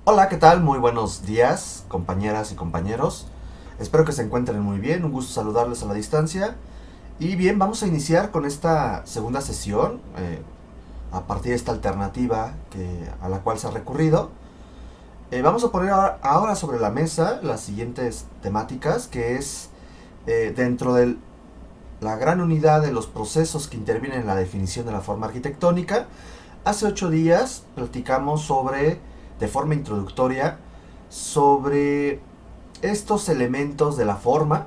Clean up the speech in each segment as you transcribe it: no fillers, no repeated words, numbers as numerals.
Hola, ¿qué tal? Muy buenos días, compañeras y compañeros. Espero que se encuentren muy bien. Un gusto saludarles a la distancia. Y bien, vamos a iniciar con esta segunda sesión, a partir de esta alternativa a la cual se ha recurrido. Vamos a poner ahora sobre la mesa las siguientes temáticas, que es dentro de la gran unidad de los procesos que intervienen en la definición de la forma arquitectónica. Hace 8 días platicamos de forma introductoria, sobre estos elementos de la forma,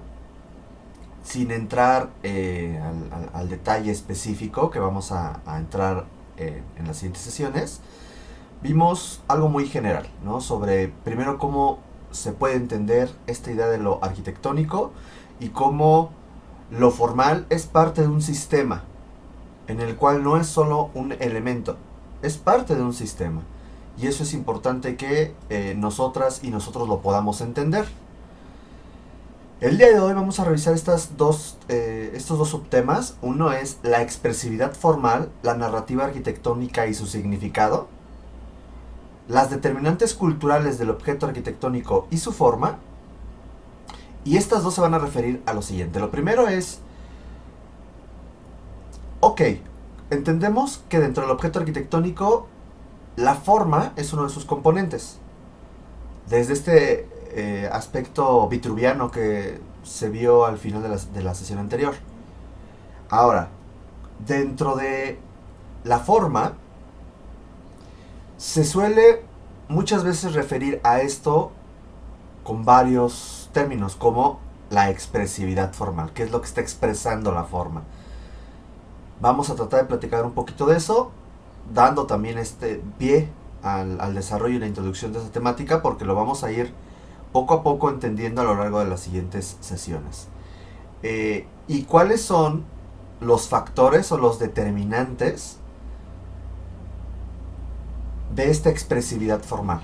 sin entrar al detalle específico que vamos a entrar en las siguientes sesiones. Vimos algo muy general, ¿no? Sobre primero cómo se puede entender esta idea de lo arquitectónico y cómo lo formal es parte de un sistema en el cual no es solo un elemento, es parte de un sistema. Y eso es importante que nosotras y nosotros lo podamos entender. El día de hoy vamos a revisar estos dos subtemas. Uno es la expresividad formal, la narrativa arquitectónica y su significado, las determinantes culturales del objeto arquitectónico y su forma. Y estas dos se van a referir a lo siguiente. Lo primero es, ok, entendemos que dentro del objeto arquitectónico la forma es uno de sus componentes. Desde este aspecto vitruviano que se vio al final de la sesión anterior. Ahora, dentro de la forma, se suele muchas veces referir a esto con varios términos, como la expresividad formal, que es lo que está expresando la forma. Vamos a tratar de platicar un poquito de eso, dando también este pie al desarrollo y la introducción de esa temática, porque lo vamos a ir poco a poco entendiendo a lo largo de las siguientes sesiones. ¿Y cuáles son los factores o los determinantes de esta expresividad formal?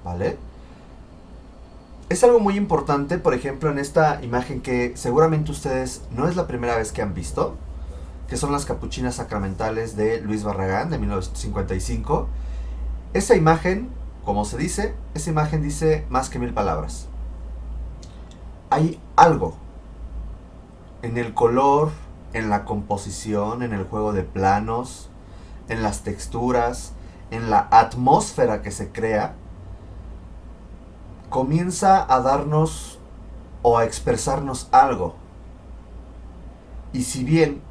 ¿Vale? Es algo muy importante, por ejemplo, en esta imagen que seguramente ustedes no es la primera vez que han visto, que son las capuchinas sacramentales de Luis Barragán de 1955. Esa imagen, como se dice, esa imagen dice más que mil palabras. Hay algo en el color, en la composición, en el juego de planos, en las texturas, en la atmósfera que se crea, comienza a darnos o a expresarnos algo. Y si bien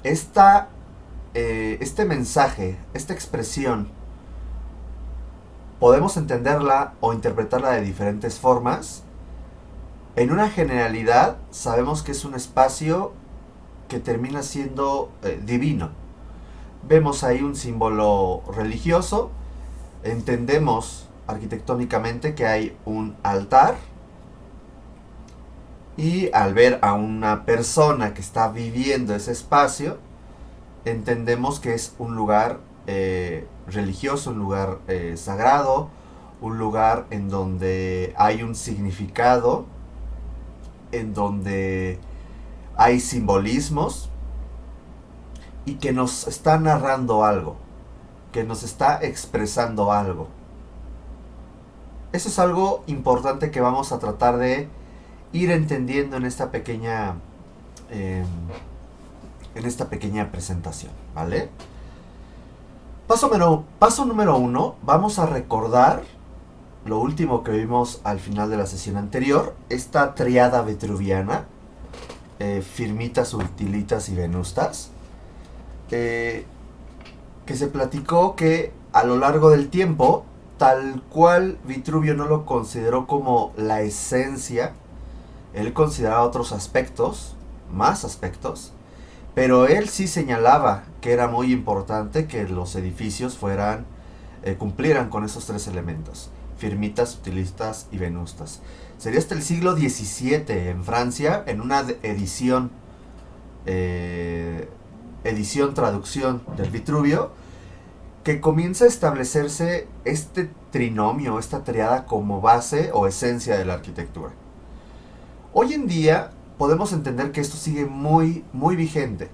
este mensaje, esta expresión, podemos entenderla o interpretarla de diferentes formas, en una generalidad sabemos que es un espacio que termina siendo divino. Vemos ahí un símbolo religioso, entendemos arquitectónicamente que hay un altar, y al ver a una persona que está viviendo ese espacio, entendemos que es un lugar religioso, un lugar sagrado, un lugar en donde hay un significado, en donde hay simbolismos y que nos está narrando algo, que nos está expresando algo. Eso es algo importante que vamos a tratar de ir entendiendo eh, en esta pequeña presentación, ¿vale? Paso número uno, vamos a recordar lo último que vimos al final de la sesión anterior, esta triada vitruviana, firmitas, utilitas y venustas, eh, que se platicó que a lo largo del tiempo, tal cual Vitruvio no lo consideró como la esencia, él consideraba otros aspectos, más aspectos, pero él sí señalaba que era muy importante que los edificios cumplieran con esos tres elementos: firmitas, utilistas y venustas. Sería hasta el siglo XVII en Francia, en una eh, traducción del Vitruvio, que comienza a establecerse este trinomio, esta triada como base o esencia de la arquitectura. Hoy en día podemos entender que esto sigue muy, muy vigente.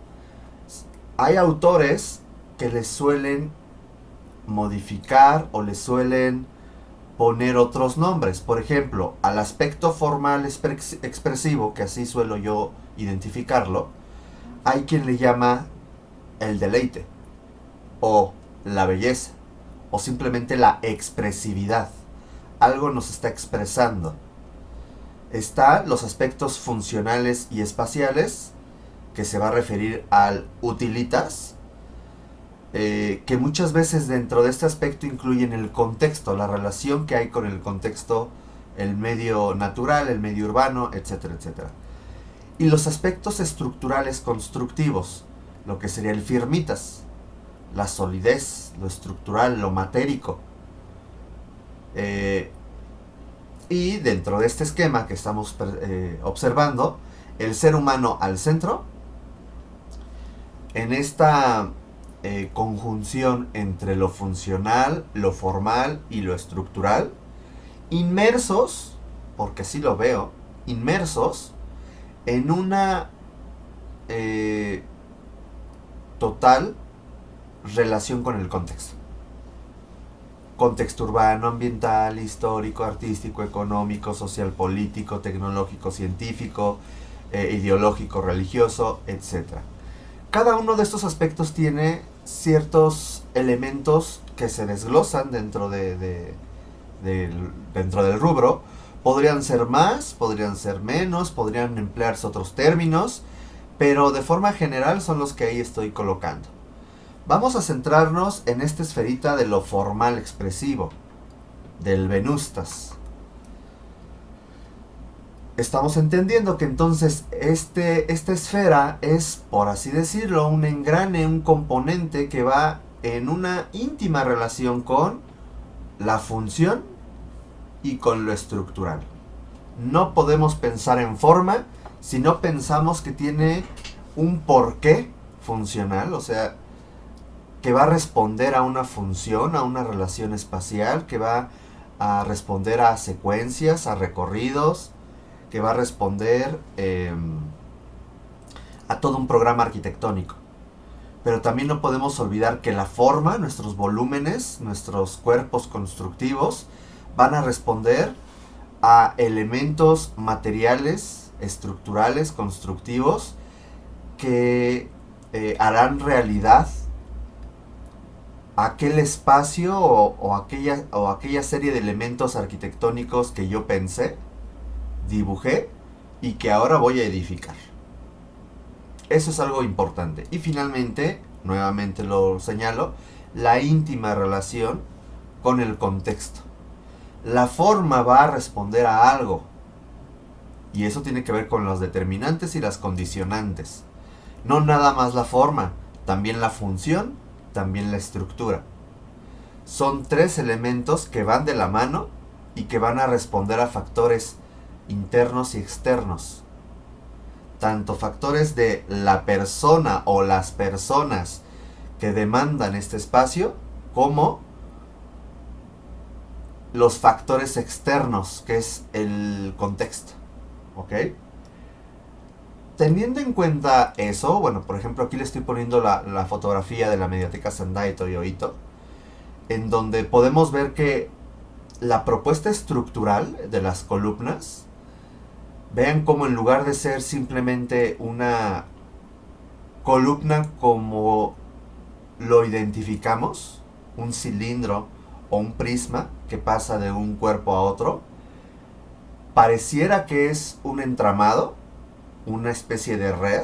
Hay autores que les suelen modificar o le suelen poner otros nombres. Por ejemplo, al aspecto formal expresivo, que así suelo yo identificarlo, hay quien le llama el deleite, o la belleza, o simplemente la expresividad. Algo nos está expresando. Están los aspectos funcionales y espaciales, que se va a referir al utilitas, que muchas veces dentro de este aspecto incluyen el contexto, la relación que hay con el contexto, el medio natural, el medio urbano, etcétera, etcétera. Y los aspectos estructurales constructivos, lo que sería el firmitas, la solidez, lo estructural, lo matérico. Y dentro de este esquema que estamos observando, el ser humano al centro, en esta conjunción entre lo funcional, lo formal y lo estructural, inmersos, porque así lo veo, inmersos en una total relación con el contexto. Contexto urbano, ambiental, histórico, artístico, económico, social, político, tecnológico, científico, ideológico, religioso, etc. Cada uno de estos aspectos tiene ciertos elementos que se desglosan dentro dentro del rubro. Podrían ser más, podrían ser menos, podrían emplearse otros términos, pero de forma general son los que ahí estoy colocando. Vamos a centrarnos en esta esferita de lo formal expresivo, del venustas. Estamos entendiendo que entonces esta esfera es, por así decirlo, un engrane, un componente que va en una íntima relación con la función y con lo estructural. No podemos pensar en forma si no pensamos que tiene un porqué funcional, o sea, que va a responder a una función, a una relación espacial, que va a responder a secuencias, a recorridos, que va a responder a todo un programa arquitectónico. Pero también no podemos olvidar que la forma, nuestros volúmenes, nuestros cuerpos constructivos, van a responder a elementos materiales, estructurales, constructivos, que harán realidad aquel espacio o aquella serie de elementos arquitectónicos que yo pensé, dibujé y que ahora voy a edificar. Eso es algo importante. Y finalmente, nuevamente lo señalo, la íntima relación con el contexto. La forma va a responder a algo. Y eso tiene que ver con los determinantes y las condicionantes. No nada más la forma, también la función, también la estructura. Son tres elementos que van de la mano y que van a responder a factores internos y externos. Tanto factores de la persona o las personas que demandan este espacio, como los factores externos, que es el contexto. ¿Ok? Teniendo en cuenta eso, bueno, por ejemplo, aquí le estoy poniendo la fotografía de la Mediateca Sendai Toyo Ito, en donde podemos ver que la propuesta estructural de las columnas, vean cómo en lugar de ser simplemente una columna como lo identificamos, un cilindro o un prisma que pasa de un cuerpo a otro, pareciera que es un entramado, una especie de red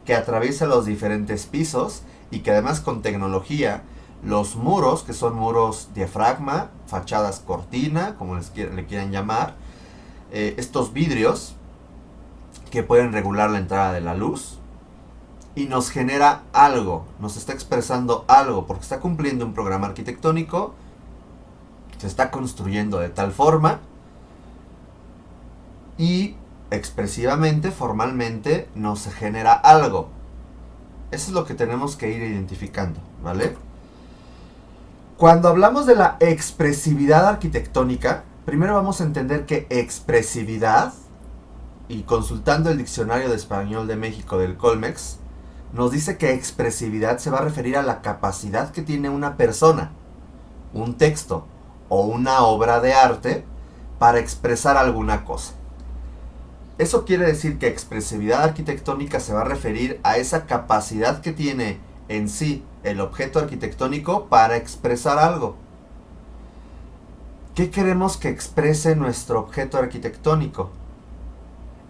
que atraviesa los diferentes pisos y que además con tecnología, los muros, que son muros diafragma, fachadas cortina, como le quieran llamar, estos vidrios que pueden regular la entrada de la luz, y nos genera algo, nos está expresando algo, porque está cumpliendo un programa arquitectónico, se está construyendo de tal forma, y expresivamente, formalmente, nos genera algo. Eso es lo que tenemos que ir identificando, ¿vale? Cuando hablamos de la expresividad arquitectónica, primero vamos a entender que expresividad, y consultando el Diccionario de Español de México del Colmex, nos dice que expresividad se va a referir a la capacidad que tiene una persona un texto o una obra de arte para expresar alguna cosa. Eso quiere decir que expresividad arquitectónica se va a referir a esa capacidad que tiene en sí el objeto arquitectónico para expresar algo. ¿Qué queremos que exprese nuestro objeto arquitectónico?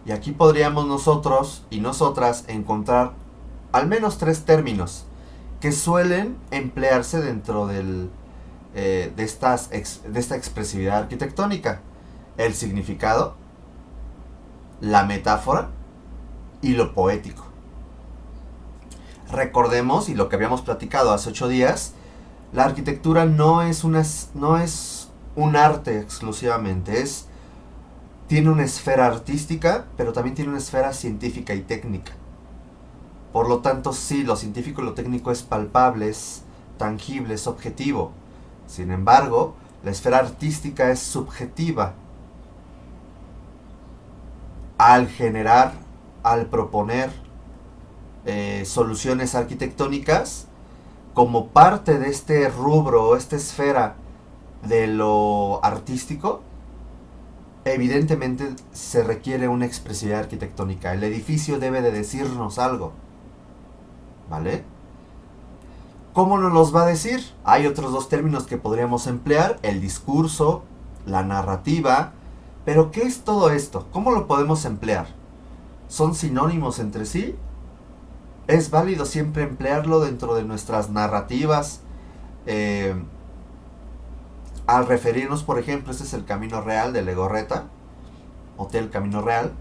Y aquí podríamos nosotros y nosotras encontrar al menos 3 términos que suelen emplearse dentro de esta expresividad arquitectónica. El significado, la metáfora y lo poético. Recordemos, y lo que habíamos platicado hace 8 días, la arquitectura no es un arte exclusivamente, tiene una esfera artística, pero también tiene una esfera científica y técnica. Por lo tanto, sí, lo científico y lo técnico es palpable, es tangible, es objetivo. Sin embargo, la esfera artística es subjetiva. Al generar, al proponer soluciones arquitectónicas, como parte de este rubro, esta esfera de lo artístico, evidentemente se requiere una expresividad arquitectónica. El edificio debe de decirnos algo, ¿vale? ¿Cómo nos los va a decir? Hay otros 2 términos que podríamos emplear: el discurso, la narrativa. Pero ¿qué es todo esto? ¿Cómo lo podemos emplear? ¿Son sinónimos entre sí? ¿Es válido siempre emplearlo dentro de nuestras narrativas? Al referirnos, por ejemplo, este es el Camino Real de Legorreta, Hotel Camino Real,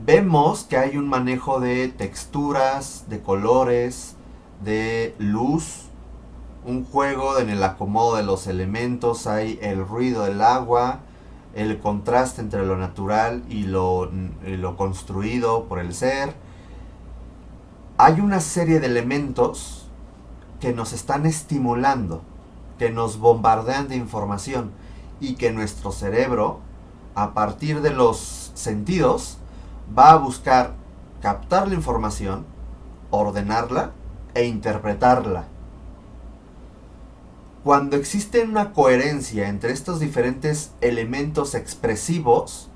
vemos que hay un manejo de texturas, de colores, de luz, un juego en el acomodo de los elementos, hay el ruido del agua, el contraste entre lo natural y lo construido por el ser. Hay una serie de elementos que nos están estimulando, que nos bombardean de información y que nuestro cerebro, a partir de los sentidos, va a buscar captar la información, ordenarla e interpretarla. Cuando existe una coherencia entre estos diferentes elementos expresivos,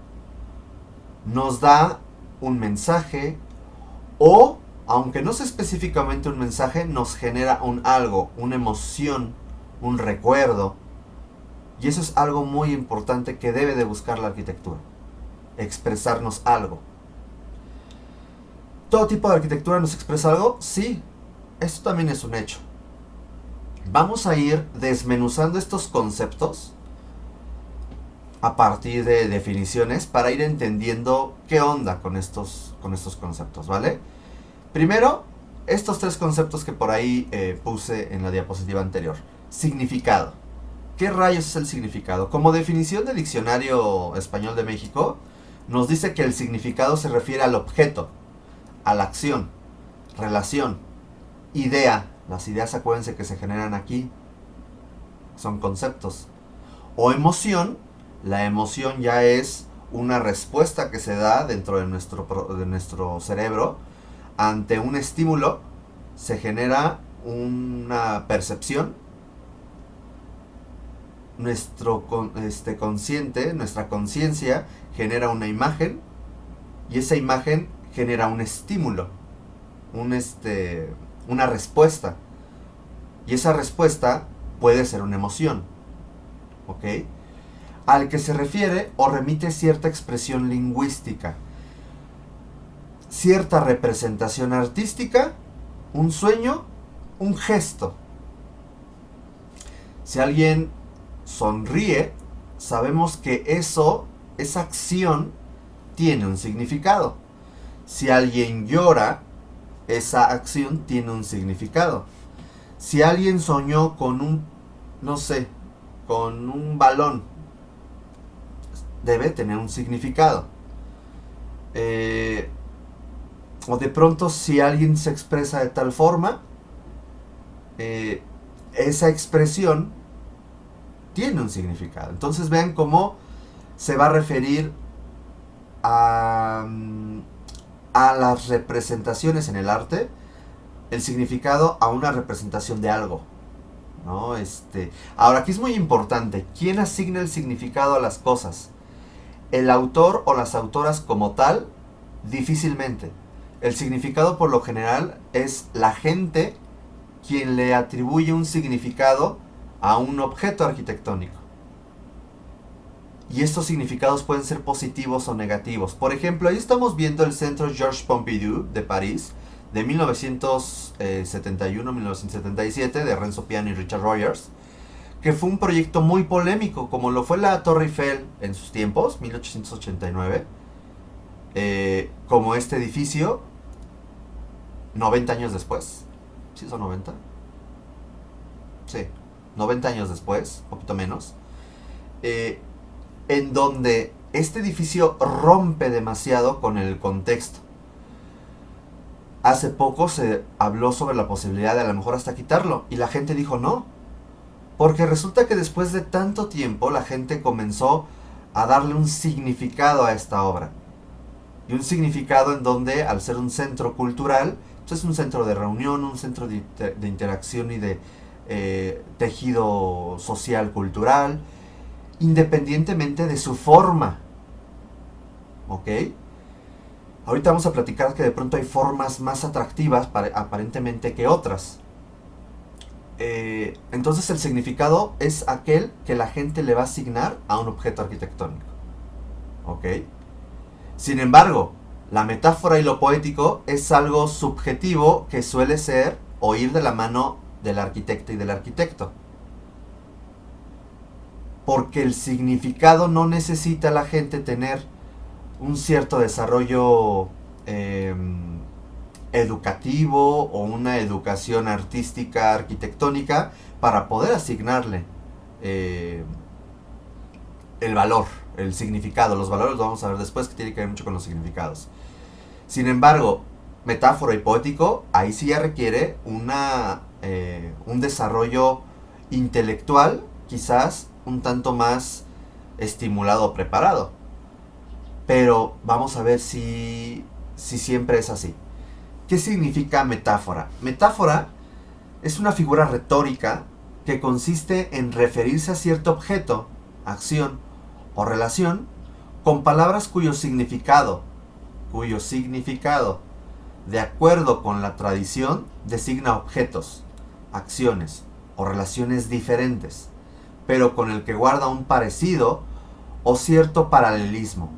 nos da un mensaje, o, aunque no sea específicamente un mensaje, nos genera un algo, una emoción, un recuerdo. Y eso es algo muy importante que debe de buscar la arquitectura: expresarnos algo. ¿Todo tipo de arquitectura nos expresa algo? Sí, esto también es un hecho. Vamos a ir desmenuzando estos conceptos a partir de definiciones para ir entendiendo qué onda con estos conceptos, ¿vale? Primero, estos 3 conceptos que por ahí puse en la diapositiva anterior. Significado. ¿Qué rayos es el significado? Como definición del Diccionario Español de México, nos dice que el significado se refiere al objeto, a la acción, relación, idea. Las ideas, acuérdense que se generan aquí, son conceptos. O emoción. La emoción ya es una respuesta que se da dentro de nuestro cerebro ante un estímulo. Se genera una percepción. Nuestro consciente, nuestra conciencia genera una imagen, y esa imagen genera un estímulo, una respuesta, y esa respuesta puede ser una emoción, ¿ok? Al que se refiere o remite cierta expresión lingüística, cierta representación artística, un sueño, un gesto. Si alguien sonríe, sabemos que esa acción tiene un significado. Si alguien llora, esa acción tiene un significado. Si alguien soñó con con un balón, debe tener un significado. O de pronto, si alguien se expresa de tal forma, esa expresión tiene un significado. Entonces vean cómo se va a referir a las representaciones en el arte, el significado a una representación de algo, ¿no? Ahora, aquí es muy importante, ¿quién asigna el significado a las cosas? ¿El autor o las autoras como tal? Difícilmente. El significado por lo general es la gente quien le atribuye un significado a un objeto arquitectónico. Y estos significados pueden ser positivos o negativos. Por ejemplo, ahí estamos viendo el Centro Georges Pompidou de París, de 1971-1977, de Renzo Piano y Richard Rogers, que fue un proyecto muy polémico, como lo fue la Torre Eiffel en sus tiempos, 1889, como este edificio, 90 años después. ¿Sí son 90? Sí, 90 años después, un poquito menos. Eh, en donde este edificio rompe demasiado con el contexto. Hace poco se habló sobre la posibilidad de a lo mejor hasta quitarlo, y la gente dijo no, porque resulta que después de tanto tiempo la gente comenzó a darle un significado a esta obra. Y un significado en donde, al ser un centro cultural, pues es un centro de reunión, un centro de interacción y de tejido social cultural, independientemente de su forma. ¿Ok? Ahorita vamos a platicar que de pronto hay formas más atractivas aparentemente que otras. Entonces el significado es aquel que la gente le va a asignar a un objeto arquitectónico. ¿Ok? Sin embargo, la metáfora y lo poético es algo subjetivo que suele ser o ir de la mano del arquitecto y del arquitecto. Porque el significado no necesita la gente tener un cierto desarrollo educativo o una educación artística, arquitectónica, para poder asignarle el valor, el significado. Los valores los vamos a ver después, que tiene que ver mucho con los significados. Sin embargo, metáfora y poético, ahí sí ya requiere un desarrollo intelectual, quizás un tanto más estimulado o preparado. Pero vamos a ver si siempre es así. ¿Qué significa metáfora? Metáfora es una figura retórica que consiste en referirse a cierto objeto, acción o relación con palabras cuyo significado, de acuerdo con la tradición, designa objetos, acciones o relaciones diferentes, pero con el que guarda un parecido o cierto paralelismo,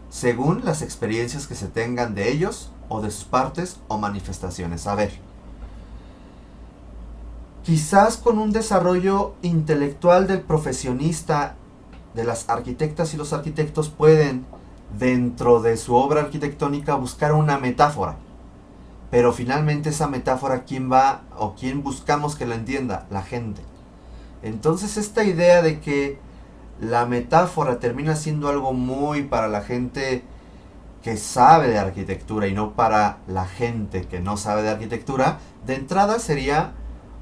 según las experiencias que se tengan de ellos o de sus partes o manifestaciones. A ver, quizás con un desarrollo intelectual del profesionista, de las arquitectas y los arquitectos pueden, dentro de su obra arquitectónica, buscar una metáfora. Pero finalmente esa metáfora, ¿quién va o quién buscamos que la entienda? La gente. Entonces esta idea de que la metáfora termina siendo algo muy para la gente que sabe de arquitectura y no para la gente que no sabe de arquitectura, de entrada sería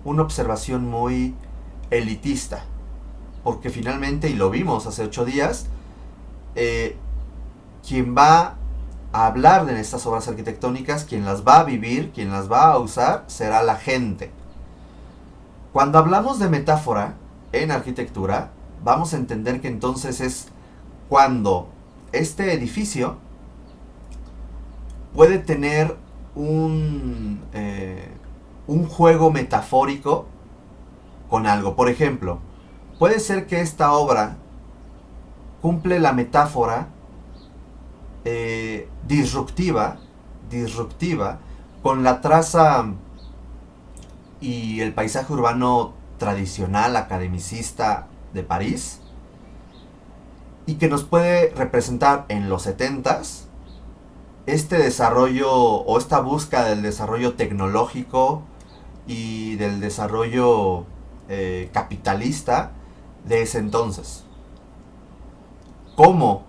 una observación muy elitista. Porque finalmente, y lo vimos hace 8 días, quien va a hablar de estas obras arquitectónicas, quien las va a vivir, quien las va a usar, será la gente. Cuando hablamos de metáfora en arquitectura, vamos a entender que entonces es cuando este edificio puede tener un juego metafórico con algo. Por ejemplo, puede ser que esta obra cumple la metáfora disruptiva con la traza y el paisaje urbano tradicional, academicista de París, y que nos puede representar en los 70s este desarrollo o esta búsqueda del desarrollo tecnológico y del desarrollo capitalista de ese entonces. ¿Cómo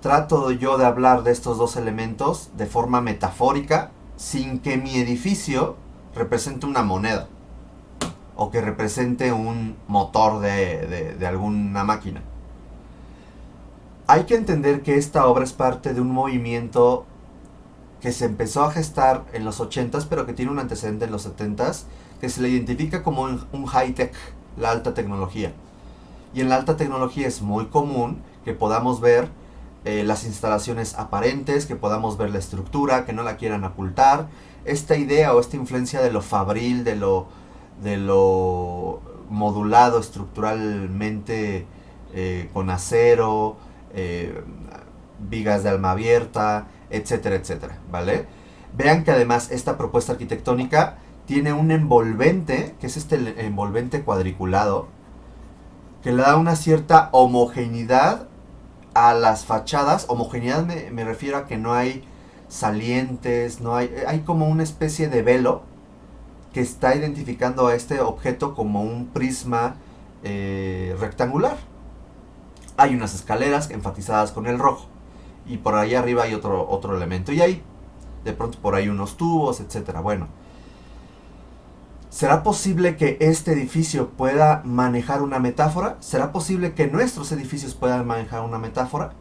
trato yo de hablar de estos dos elementos de forma metafórica sin que mi edificio represente una moneda o que represente un motor de alguna máquina? Hay que entender que esta obra es parte de un movimiento que se empezó a gestar en los 80s, pero que tiene un antecedente en los 70s, que se le identifica como un high-tech, la alta tecnología. Y en la alta tecnología es muy común que podamos ver las instalaciones aparentes, que podamos ver la estructura, que no la quieran ocultar. Esta idea o esta influencia de lo fabril, de lo modulado estructuralmente con acero, eh, vigas de alma abierta, etcétera, etcétera, ¿vale? Vean que además esta propuesta arquitectónica tiene un envolvente, que es este envolvente cuadriculado, que le da una cierta homogeneidad a las fachadas. Homogeneidad me refiero a que no hay salientes, no hay como una especie de velo que está identificando a este objeto como un prisma rectangular. Hay unas escaleras enfatizadas con el rojo y por ahí arriba hay otro elemento y hay de pronto por ahí unos tubos, etcétera. Bueno, ¿será posible que este edificio pueda manejar una metáfora? ¿Será posible que nuestros edificios puedan manejar una metáfora?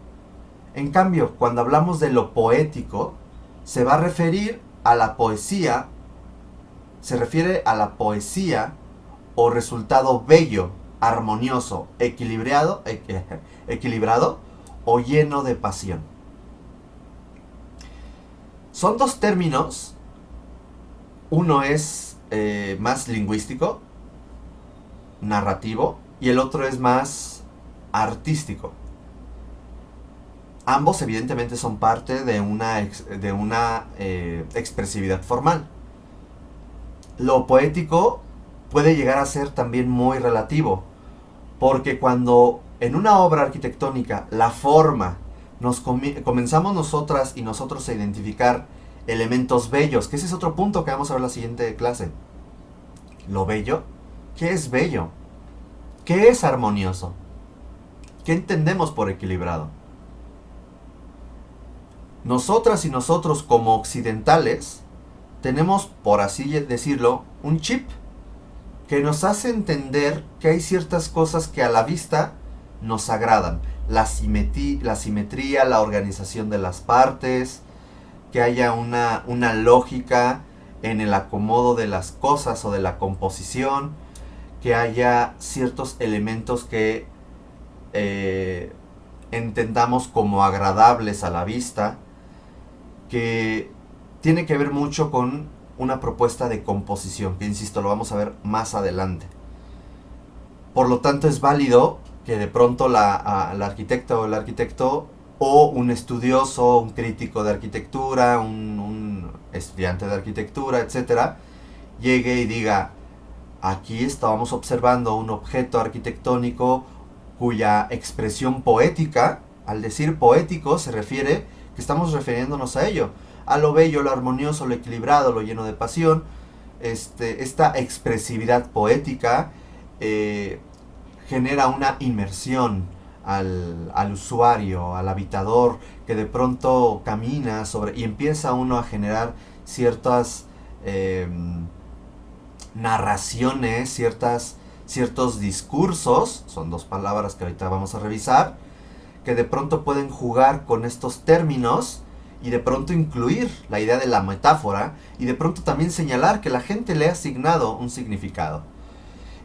En cambio, cuando hablamos de lo poético, se va a referir a la poesía, se refiere a la poesía o resultado bello, armonioso, equilibrado o lleno de pasión. Son dos términos. Uno es más lingüístico, narrativo, y el otro es más artístico. Ambos evidentemente son parte de una expresividad formal. Lo poético puede llegar a ser también muy relativo, porque cuando en una obra arquitectónica la forma comenzamos nosotras y nosotros a identificar elementos bellos, que ese es otro punto que vamos a ver en la siguiente clase. Lo bello, ¿qué es bello? ¿Qué es armonioso? ¿Qué entendemos por equilibrado? Nosotras y nosotros como occidentales tenemos, por así decirlo, un chip que nos hace entender que hay ciertas cosas que a la vista nos agradan. La simetría, la organización de las partes, que haya una lógica en el acomodo de las cosas o de la composición, que haya ciertos elementos que entendamos como agradables a la vista, que tiene que ver mucho con una propuesta de composición, que insisto, lo vamos a ver más adelante. Por lo tanto, es válido que de pronto la arquitecta o el arquitecto, o un estudioso, un crítico de arquitectura, un estudiante de arquitectura, etcétera, llegue y diga: aquí estábamos observando un objeto arquitectónico cuya expresión poética, al decir poético, se refiere que estamos refiriéndonos a ello, a lo bello, lo armonioso, lo equilibrado, lo lleno de pasión. Esta expresividad poética genera una inmersión al usuario, al habitador, que de pronto camina sobre y empieza uno a generar ciertas narraciones, ciertos discursos, son dos palabras que ahorita vamos a revisar, que de pronto pueden jugar con estos términos y de pronto incluir la idea de la metáfora y de pronto también señalar que la gente le ha asignado un significado.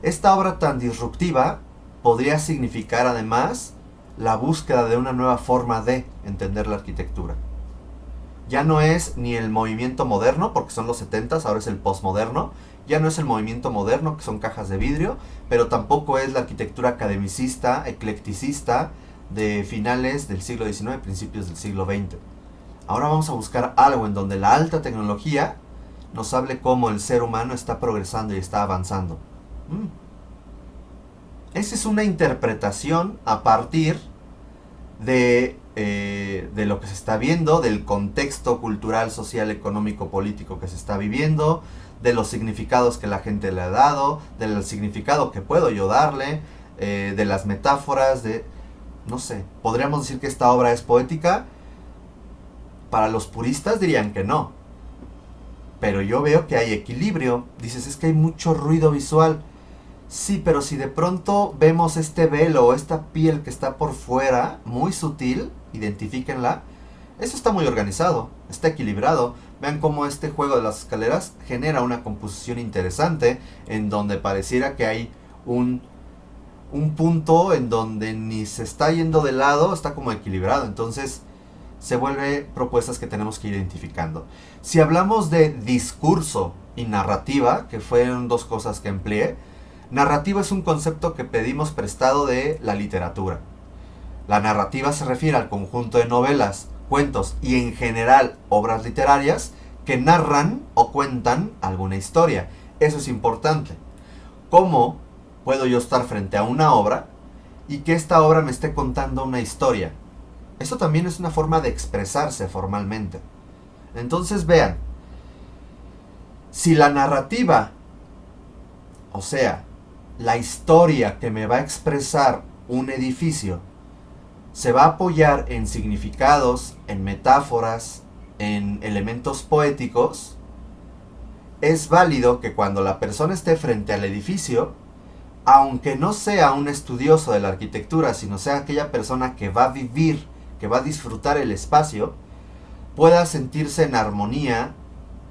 Esta obra tan disruptiva podría significar además la búsqueda de una nueva forma de entender la arquitectura. Ya no es ni el movimiento moderno, porque son los 70s, ahora es el postmoderno. Ya no es el movimiento moderno, que son cajas de vidrio, pero tampoco es la arquitectura academicista, eclecticista de finales del siglo XIX, principios del siglo XX. Ahora vamos a buscar algo en donde la alta tecnología nos hable cómo el ser humano está progresando y está avanzando. Esa es una interpretación a partir de lo que se está viendo, del contexto cultural, social, económico, político que se está viviendo, de los significados que la gente le ha dado, del significado que puedo yo darle, de las metáforas, no sé, podríamos decir que esta obra es poética. Para los puristas dirían que no, pero yo veo que hay equilibrio. Dices, es que hay mucho ruido visual. Sí, pero si de pronto vemos este velo o esta piel que está por fuera, muy sutil, identifíquenla, eso está muy organizado. está equilibrado. Vean cómo este juego de las escaleras genera una composición interesante en donde pareciera que hay un punto en donde ni se está yendo de lado, está como equilibrado. Entonces se vuelve propuestas que tenemos que ir identificando. Si hablamos de discurso y narrativa, que fueron dos cosas que empleé, narrativa es un concepto que pedimos prestado de la literatura. La narrativa se refiere al conjunto de novelas, cuentos y en general obras literarias que narran o cuentan alguna historia. Eso es importante. ¿Cómo puedo yo estar frente a una obra y que esta obra me esté contando una historia? Eso también es una forma de expresarse formalmente. Entonces vean, si la narrativa, o sea, la historia que me va a expresar un edificio, se va a apoyar en significados, en metáforas, en elementos poéticos, es válido que cuando la persona esté frente al edificio, aunque no sea un estudioso de la arquitectura, sino sea aquella persona que va a vivir, que va a disfrutar el espacio, pueda sentirse en armonía,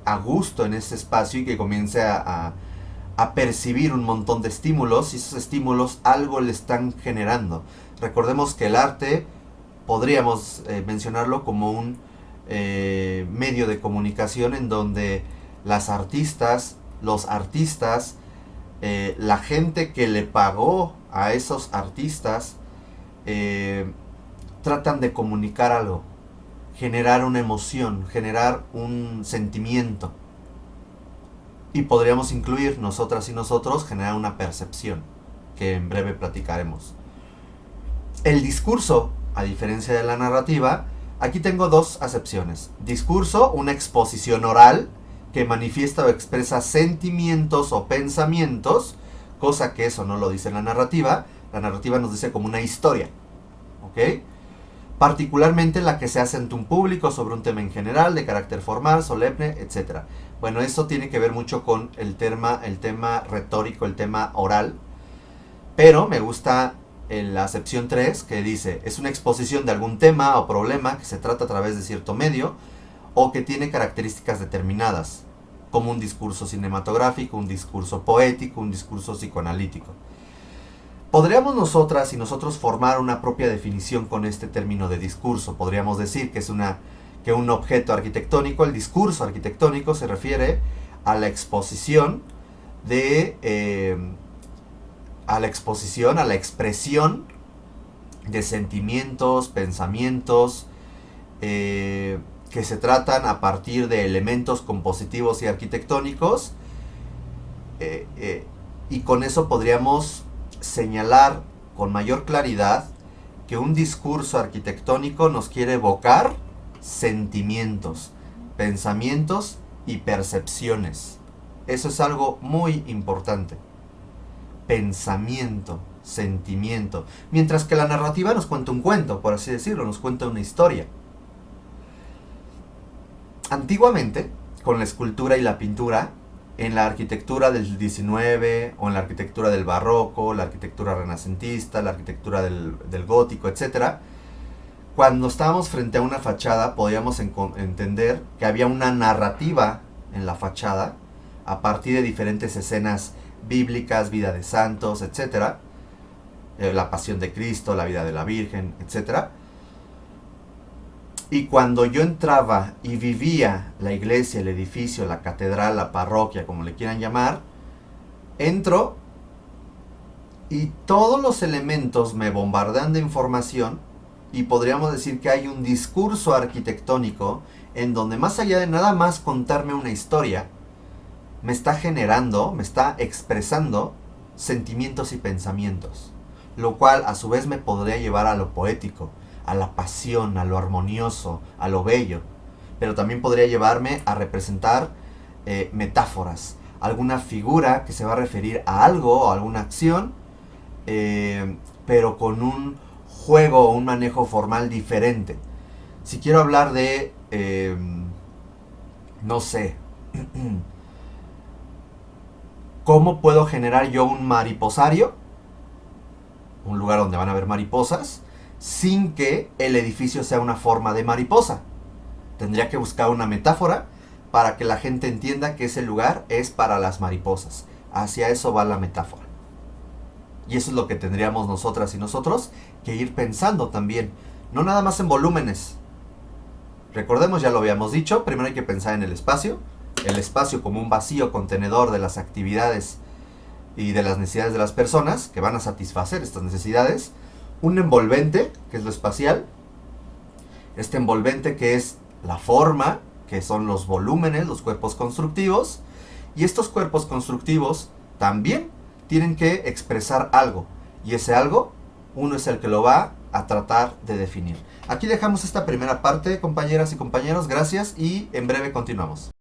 a gusto en ese espacio y que comience a percibir un montón de estímulos y esos estímulos algo le están generando. Recordemos que el arte podríamos mencionarlo como un medio de comunicación en donde las artistas, los artistas, la gente que le pagó a esos artistas tratan de comunicar algo, generar una emoción, generar un sentimiento. Y podríamos incluir nosotras y nosotros generar una percepción, que en breve platicaremos. El discurso, a diferencia de la narrativa, aquí tengo dos acepciones. Discurso, una exposición oral que manifiesta o expresa sentimientos o pensamientos, cosa que eso no lo dice la narrativa. La narrativa nos dice como una historia, ¿ok? Particularmente la que se hace ante un público sobre un tema en general, de carácter formal, solemne, etc. Bueno, eso tiene que ver mucho con el tema retórico, el tema oral, pero me gusta la acepción 3 que dice, es una exposición de algún tema o problema que se trata a través de cierto medio o que tiene características determinadas, como un discurso cinematográfico, un discurso poético, un discurso psicoanalítico. Podríamos nosotras y nosotros formar una propia definición con este término de discurso. Podríamos decir que es que un objeto arquitectónico, el discurso arquitectónico, se refiere a la exposición a la expresión de sentimientos, pensamientos, que se tratan a partir de elementos compositivos y arquitectónicos, y con eso podríamos señalar con mayor claridad que un discurso arquitectónico nos quiere evocar sentimientos, pensamientos y percepciones. Eso es algo muy importante. Pensamiento, sentimiento. Mientras que la narrativa nos cuenta un cuento, por así decirlo, nos cuenta una historia. Antiguamente, con la escultura y la pintura, en la arquitectura del 19 o en la arquitectura del barroco, la arquitectura renacentista, la arquitectura del gótico, etc., cuando estábamos frente a una fachada podíamos entender que había una narrativa en la fachada a partir de diferentes escenas bíblicas, vida de santos, etc., la pasión de Cristo, la vida de la Virgen, etc. Y cuando yo entraba y vivía la iglesia, el edificio, la catedral, la parroquia, como le quieran llamar, entro y todos los elementos me bombardean de información y podríamos decir que hay un discurso arquitectónico en donde más allá de nada más contarme una historia, me está generando, me está expresando sentimientos y pensamientos, lo cual a su vez me podría llevar a lo poético, a la pasión, a lo armonioso, a lo bello, pero también podría llevarme a representar metáforas, alguna figura que se va a referir a algo o a alguna acción, pero con un juego o un manejo formal diferente. Si quiero hablar de, no sé, ¿cómo puedo generar yo un mariposario? Un lugar donde van a haber mariposas, sin que el edificio sea una forma de mariposa. Tendría que buscar una metáfora para que la gente entienda que ese lugar es para las mariposas. Hacia eso va la metáfora. Y eso es lo que tendríamos nosotras y nosotros que ir pensando también. No nada más en volúmenes. Recordemos, ya lo habíamos dicho, primero hay que pensar en el espacio. El espacio como un vacío contenedor de las actividades y de las necesidades de las personas que van a satisfacer estas necesidades. Un envolvente, que es lo espacial. Este envolvente que es la forma, que son los volúmenes, los cuerpos constructivos. Y estos cuerpos constructivos también tienen que expresar algo. Y ese algo, uno es el que lo va a tratar de definir. Aquí dejamos esta primera parte, compañeras y compañeros. Gracias y en breve continuamos.